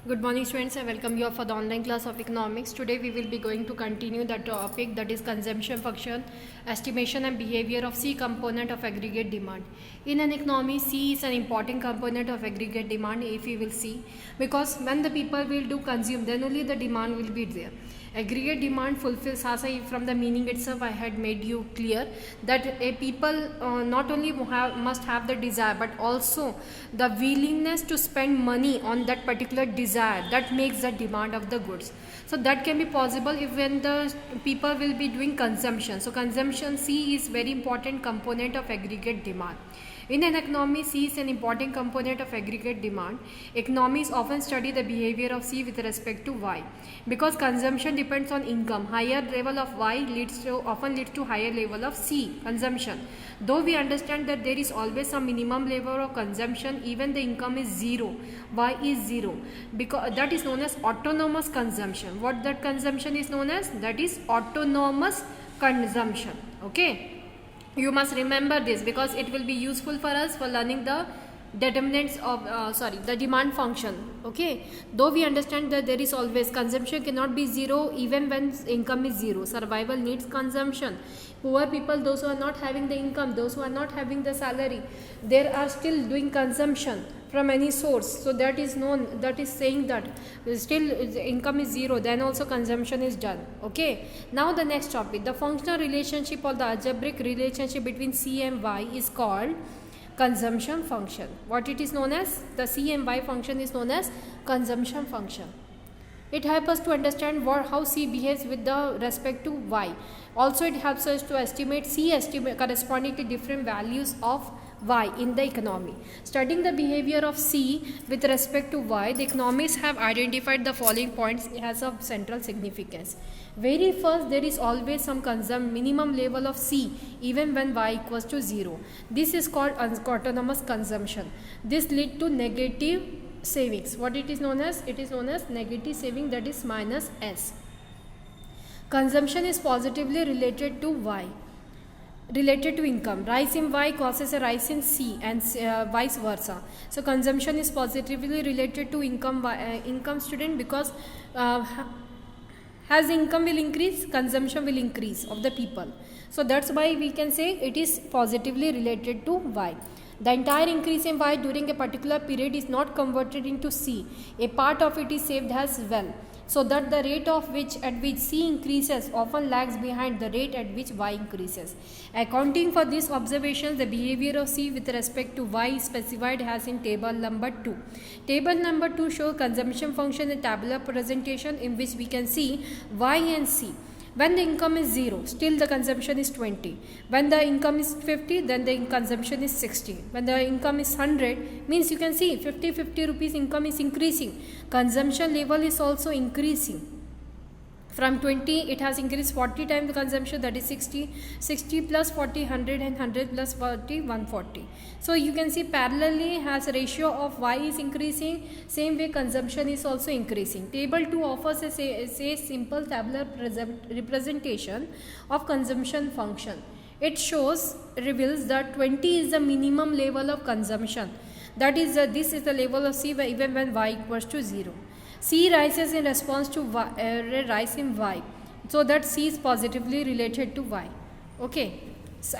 Good morning students, I welcome you all for the online class of economics. Today we will be going to continue the topic, that is consumption function, estimation and behavior of C component of aggregate demand. In an economy, C is an important component of aggregate demand, if we will see, because when the people will do consume, then only the demand will be there. Aggregate demand fulfills, as from the meaning itself I had made you clear, that a people not only must have the desire but also the willingness to spend money on that particular desire that makes the demand of the goods. So that can be possible if when the people will be doing consumption. So consumption, C is very important component of aggregate demand. In an economy, C is an important component of aggregate demand. Economies often study the behavior of C with respect to Y. Because consumption depends on income, higher level of Y often leads to higher level of C, consumption. Though we understand that there is always some minimum level of consumption, even the income is zero, Y is zero. Because that is known as autonomous consumption. What that consumption is known as? That is autonomous consumption. Okay. You must remember this because it will be useful for us for learning the determinants of the demand function. Okay, though we understand that there is always consumption cannot be zero even when income is zero. Survival needs consumption. Poor people, those who are not having the income, those who are not having the salary, they are still doing consumption from any source. So that is known, that is saying that still income is zero, then also consumption is done. Okay, now the next topic, the functional relationship or the algebraic relationship between C and Y is called consumption function. What it is known as? The C and Y function is known as consumption function. It helps us to understand how C behaves with the respect to Y. Also it helps us to estimate C corresponding to different values of Y in the economy. Studying the behavior of C with respect to Y, the economists have identified the following points as of central significance. Very first, there is always some minimum level of C even when Y equals to 0. This is called autonomous consumption. This leads to negative savings. What it is known as? It is known as negative saving, that is minus S. Consumption is positively related to Y, related to income. Rise in Y causes a rise in C and vice versa. So consumption is positively related to income student, because as income will increase, consumption will increase of the people. So that's why we can say it is positively related to Y. The entire increase in Y during a particular period is not converted into C. A part of it is saved as well, so that the rate at which C increases often lags behind the rate at which Y increases. Accounting for these observations, the behavior of C with respect to Y is specified as in table number 2. Table number 2 shows consumption function in tabular presentation, in which we can see Y and C. When the income is 0, still the consumption is 20. When the income is 50, then the consumption is 60. When the income is 100, means you can see 50 rupees income is increasing. Consumption level is also increasing. From 20, it has increased 40 times the consumption, that is 60. 60 plus 40, 100, and 100 plus 40, 140. So you can see parallelly as a ratio of Y is increasing, same way consumption is also increasing. Table 2 offers a simple tabular representation of consumption function. It reveals that 20 is the minimum level of consumption. That is, this is the level of C even when Y equals to 0. C rises in response to rise in Y, so that C is positively related to Y. Okay, so,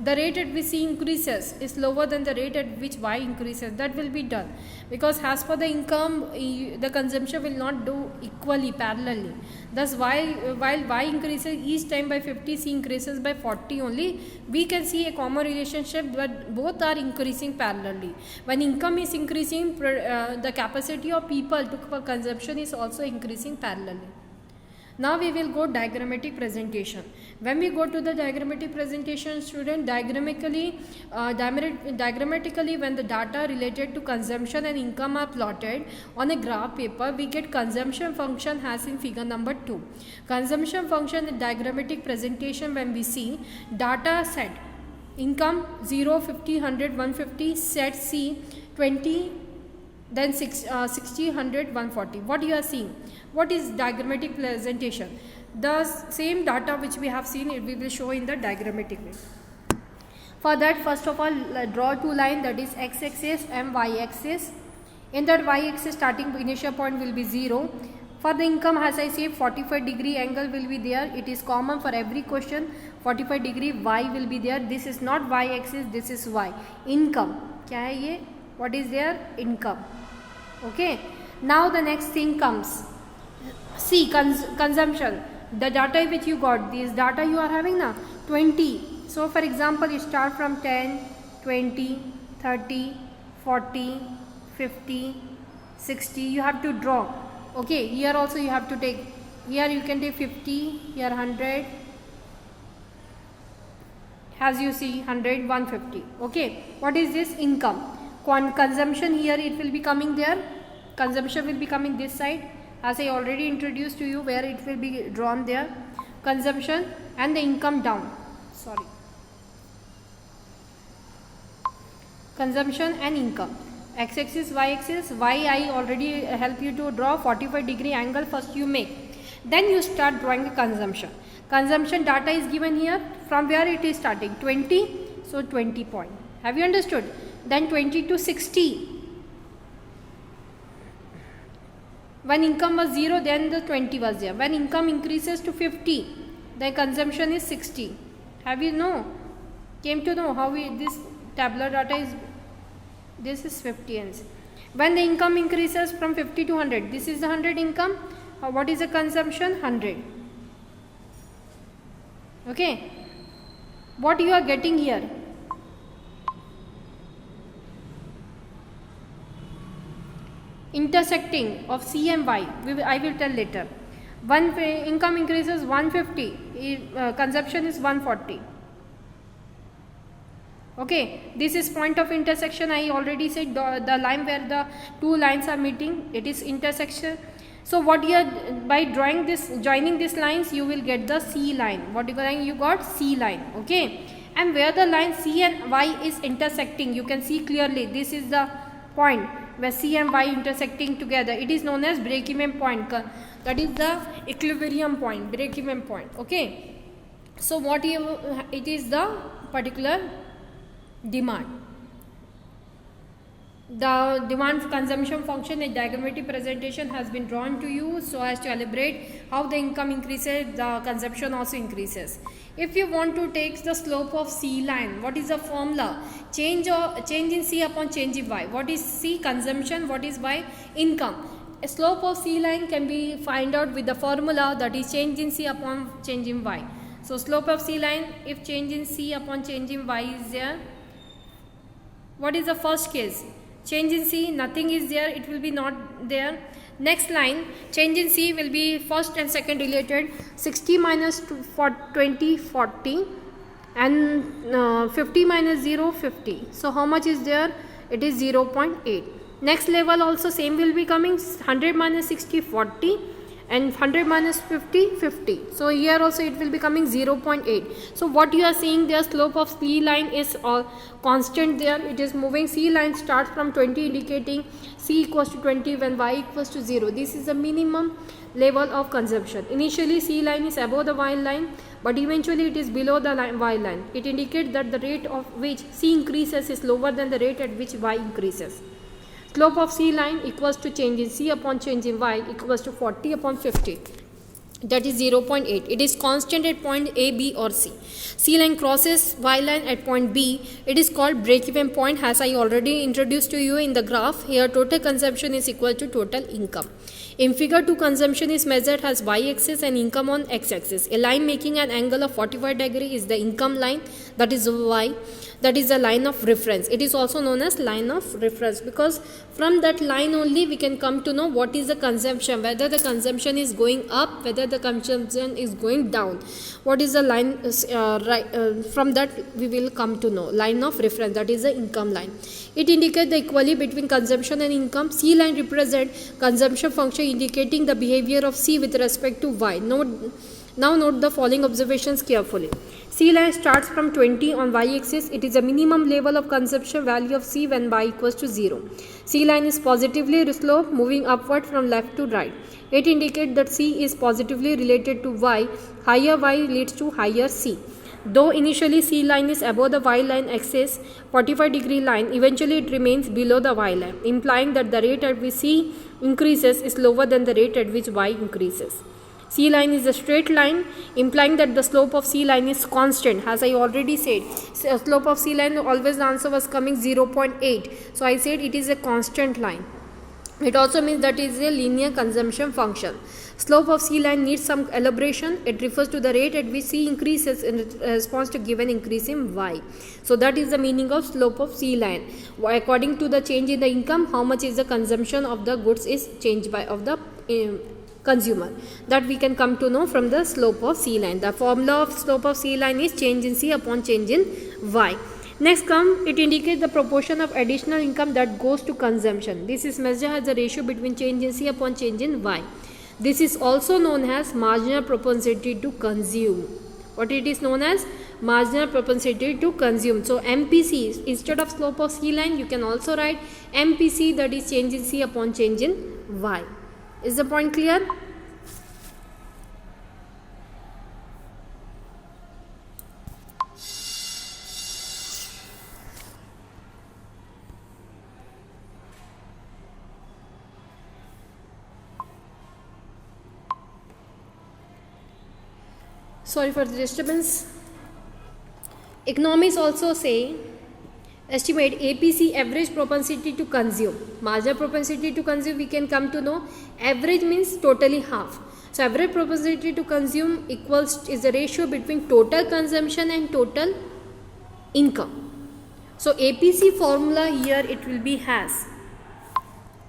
the rate at which C increases is lower than the rate at which Y increases. That will be done because as for the income, the consumption will not do equally parallelly. Thus, while Y increases each time by 50, C increases by 40 only. We can see a common relationship, but both are increasing parallelly. When income is increasing, the capacity of people for consumption is also increasing parallelly. Now we will go diagrammatic presentation. When we go to the diagrammatic presentation, student, diagrammatically when the data related to consumption and income are plotted on a graph paper, we get consumption function as in figure number 2. Consumption function in diagrammatic presentation, when we see data set income 0, 50, 100, 150, set C 20, then 60, 100, 140. What you are seeing? What is diagrammatic presentation? The same data which we have seen, we will show in the diagrammatic way. For that, first of all, draw two lines, that is x-axis and y-axis. In that y-axis starting initial point will be 0. For the income, as I say, 45-degree angle will be there. It is common for every question. 45-degree y will be there. This is not y-axis, this is y. Income. क्या है ये? What is there? Income. Okay. Now the next thing comes. See, consumption. The data which you got, these data you are having now, 20. So for example, you start from 10, 20, 30, 40, 50, 60. You have to draw. Okay, here also you have to take, here you can take 50, here 100, as you see 100, 150. Okay, what is this? Income. Consumption, here it will be coming there. Consumption will be coming this side, as I already introduced to you, where it will be drawn there. Consumption and the income down. Sorry. Consumption and income. X-axis, y-axis. Y I already help you to draw 45-degree angle. First you make. Then you start drawing the consumption. Consumption data is given here. From where it is starting? 20. So 20 point. Have you understood? Then 20 to 60. When income was 0, then the 20 was there. When income increases to 50, the consumption is 60. Have you came to know how this tabular data is? This is 50 ends. When the income increases from 50 to 100, this is the 100 income. What is the consumption? 100. Okay. What you are getting here? Intersecting of C and Y. I will tell later. When income increases 150, consumption is 140. Okay, this is point of intersection. I already said the line where the two lines are meeting, it is intersection. So what you are, by drawing this, joining these lines, you will get the C line. What you got? C line. Okay, and where the line C and Y is intersecting, you can see clearly. This is the point where C and Y intersecting together. It is known as break-even point. That is the equilibrium point, break-even point. Okay, so what it is the particular demand. The demand consumption function, a diagrammatic presentation has been drawn to you so as to elaborate how the income increases, the consumption also increases. If you want to take the slope of C line, what is the formula? Change in C upon change in Y. What is C? Consumption. What is Y? Income. A slope of C line can be find out with the formula, that is change in C upon change in Y. So slope of C line, if change in C upon change in Y is there, what is the first case? Change in C, nothing is there, it will be not there. Next line, change in C will be first and second related. 60 minus 20, 40, and 50 minus 0, 50. So how much is there? It is 0.8. Next level also same will be coming. 100 minus 60, 40. And 100 minus 50, 50. So here also it will be coming 0.8. So what you are seeing there, slope of C line is constant there. It is moving. C line starts from 20, indicating C equals to 20 when Y equals to 0. This is the minimum level of consumption. Initially C line is above the Y line, but eventually it is below the Y line. It indicates that the rate of which C increases is lower than the rate at which Y increases. Slope of C line equals to change in C upon change in Y equals to 40 upon 50. That is 0.8. It is constant at point A, B or C. C line crosses Y line at point B. It is called break-even point, as I already introduced to you in the graph. Here total consumption is equal to total income. In figure 2, consumption is measured as y-axis and income on x-axis. A line making an angle of 45 degree is the income line, that is y. That is the line of reference. It is also known as line of reference because from that line only we can come to know what is the consumption, whether the consumption is going up, whether the consumption is going down. What is the line, from that we will come to know. Line of reference, that is the income line. It indicates the equality between consumption and income. C line represents consumption function indicating the behavior of C with respect to Y. Now note the following observations carefully. C line starts from 20 on y-axis. It is a minimum level of consumption value of C when y equals to 0. C line is positively sloped, moving upward from left to right. It indicates that C is positively related to Y. Higher Y leads to higher C. Though initially C line is above the Y line axis 45-degree line, eventually it remains below the Y line, implying that the rate at which C increases is lower than the rate at which Y increases. C line is a straight line, implying that the slope of C line is constant. As I already said, slope of C line, always the answer was coming 0.8. So I said it is a constant line. It also means that it is a linear consumption function. Slope of C line needs some elaboration. It refers to the rate at which C increases in response to given increase in Y. So that is the meaning of slope of C line. According to the change in the income, how much is the consumption of the goods is changed by of the consumer. That we can come to know from the slope of C line. The formula of slope of C line is change in C upon change in Y. Next it indicates the proportion of additional income that goes to consumption. This is measured as the ratio between change in C upon change in Y. This is also known as marginal propensity to consume. What it is known as? Marginal propensity to consume. So MPC, instead of slope of C line, you can also write MPC, that is change in C upon change in Y. Is the point clear? Sorry for the disturbance. Economists also say estimate APC, average propensity to consume. Marginal propensity to consume, we can come to know average means totally half. So average propensity to consume is the ratio between total consumption and total income. So APC formula here it will be has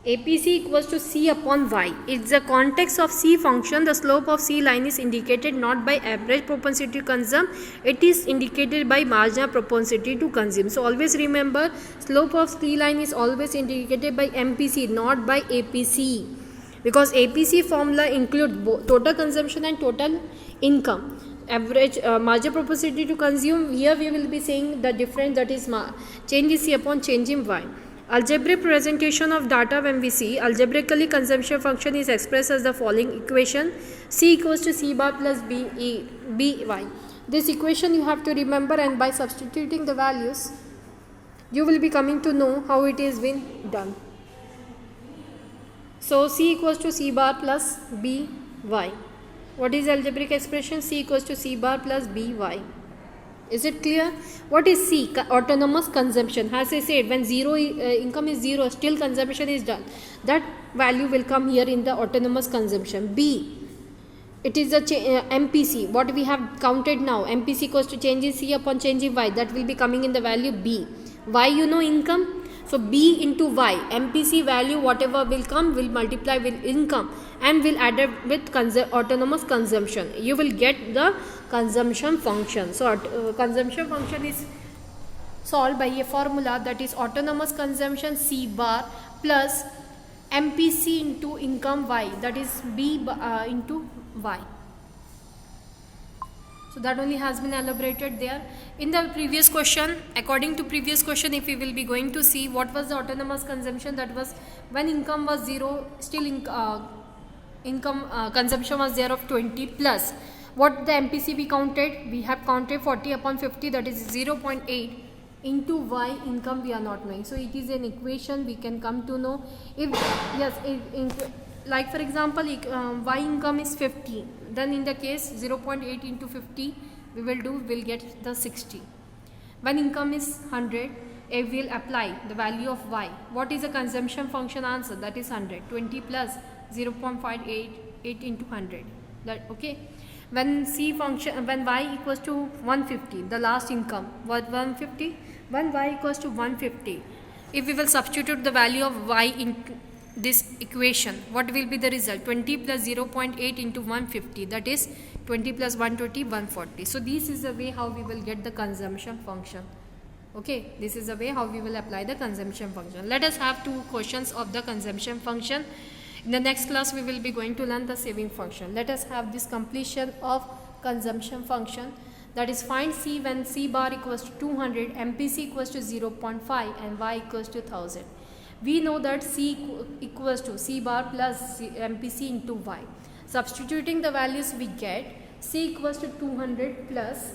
APC equals to C upon Y. It's the context of C function. The slope of C line is indicated not by average propensity to consume. It is indicated by marginal propensity to consume. So always remember, slope of C line is always indicated by MPC, not by APC. Because APC formula includes both total consumption and total income. Average marginal propensity to consume, here we will be saying the difference, that is change in C upon change in Y. Algebraic presentation of data, when we see algebraically, consumption function is expressed as the following equation: C equals to C bar plus BY. This equation you have to remember, and by substituting the values you will be coming to know how it is been done. So C equals to C bar plus BY. What is algebraic expression? C equals to C bar plus BY. Is it clear? What is C? Autonomous consumption. As I said, when income is zero, still consumption is done. That value will come here in the autonomous consumption. B, it is the MPC. What we have counted now, MPC equals to change in C upon change in Y. That will be coming in the value B. Y, you know, income. So B into Y, MPC value whatever will come will multiply with income and will add up with autonomous consumption. You will get the consumption function. So consumption function is solved by a formula, that is autonomous consumption C bar plus MPC into income Y, that is B into Y. So that only has been elaborated there. In the previous question, according to previous question, if we will be going to see what was the autonomous consumption, that was when income was zero, still consumption was there of 20 plus. What the MPC we counted? We have counted 40 upon 50, that is 0.8 into Y income we are not knowing. So it is an equation we can come to know. If yes, like for example, Y income is 50, then in the case 0.8 into 50 we will get the 60. When income is 100, we will apply the value of Y. What is the consumption function answer? That is 100. 20 plus 0.588 into 100. That okay. When Y equals to 150, the last income, what 150? When Y equals to 150, if we will substitute the value of Y in this equation, what will be the result? 20 plus 0.8 into 150, that is 20 plus 120, 140. So this is the way how we will get the consumption function. Okay, this is the way how we will apply the consumption function. Let us have two questions of the consumption function. In the next class we will be going to learn the saving function. Let us have this completion of consumption function, that is find C when C bar equals to 200, MPC equals to 0.5 and Y equals to 1000. We know that C equals to C bar plus MPC into Y. Substituting the values we get C equals to 200 plus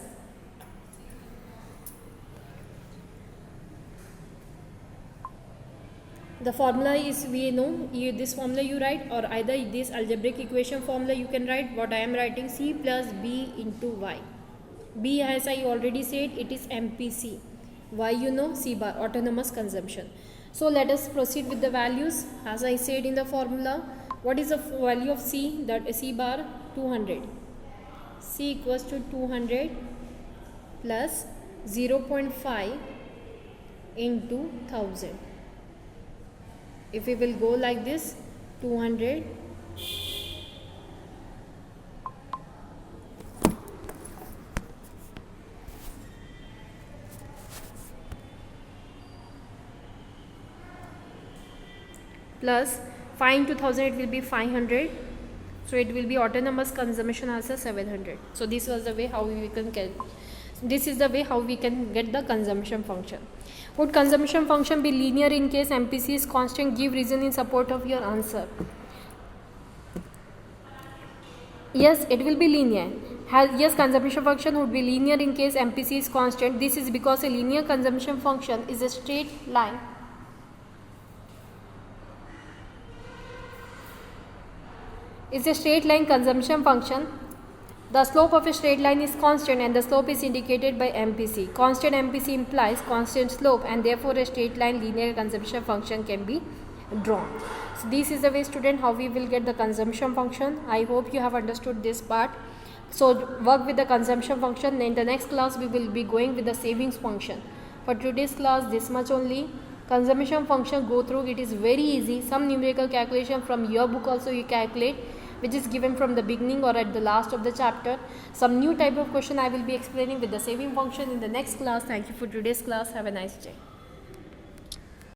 The formula is, we know, this formula you write, or either this algebraic equation formula you can write. What I am writing, C plus B into Y. B, as I already said, it is MPC. Y, you know, C bar, autonomous consumption. So let us proceed with the values. As I said in the formula, what is the value of C? That C bar, 200. C equals to 200 plus 0.5 into 1000. If we will go like this, 200 plus 5 into 1000, it will be 500. So it will be autonomous consumption as a 700. So this was the way how we can get. This is the way how we can get the consumption function. Would consumption function be linear in case MPC is constant? Give reason in support of your answer. Yes, it will be linear. Yes, consumption function would be linear in case MPC is constant. This is because a linear consumption function is a straight line. It's a straight line consumption function. The slope of a straight line is constant and the slope is indicated by MPC. Constant MPC implies constant slope, and therefore a straight line linear consumption function can be drawn. So this is the way, student, how we will get the consumption function. I hope you have understood this part. So work with the consumption function. In the next class we will be going with the savings function. For today's class, this much only. Consumption function, go through it, is very easy. Some numerical calculation from your book also you calculate, which is given from the beginning or at the last of the chapter. Some new type of question I will be explaining with the saving function in the next class. Thank you for today's class. Have a nice day.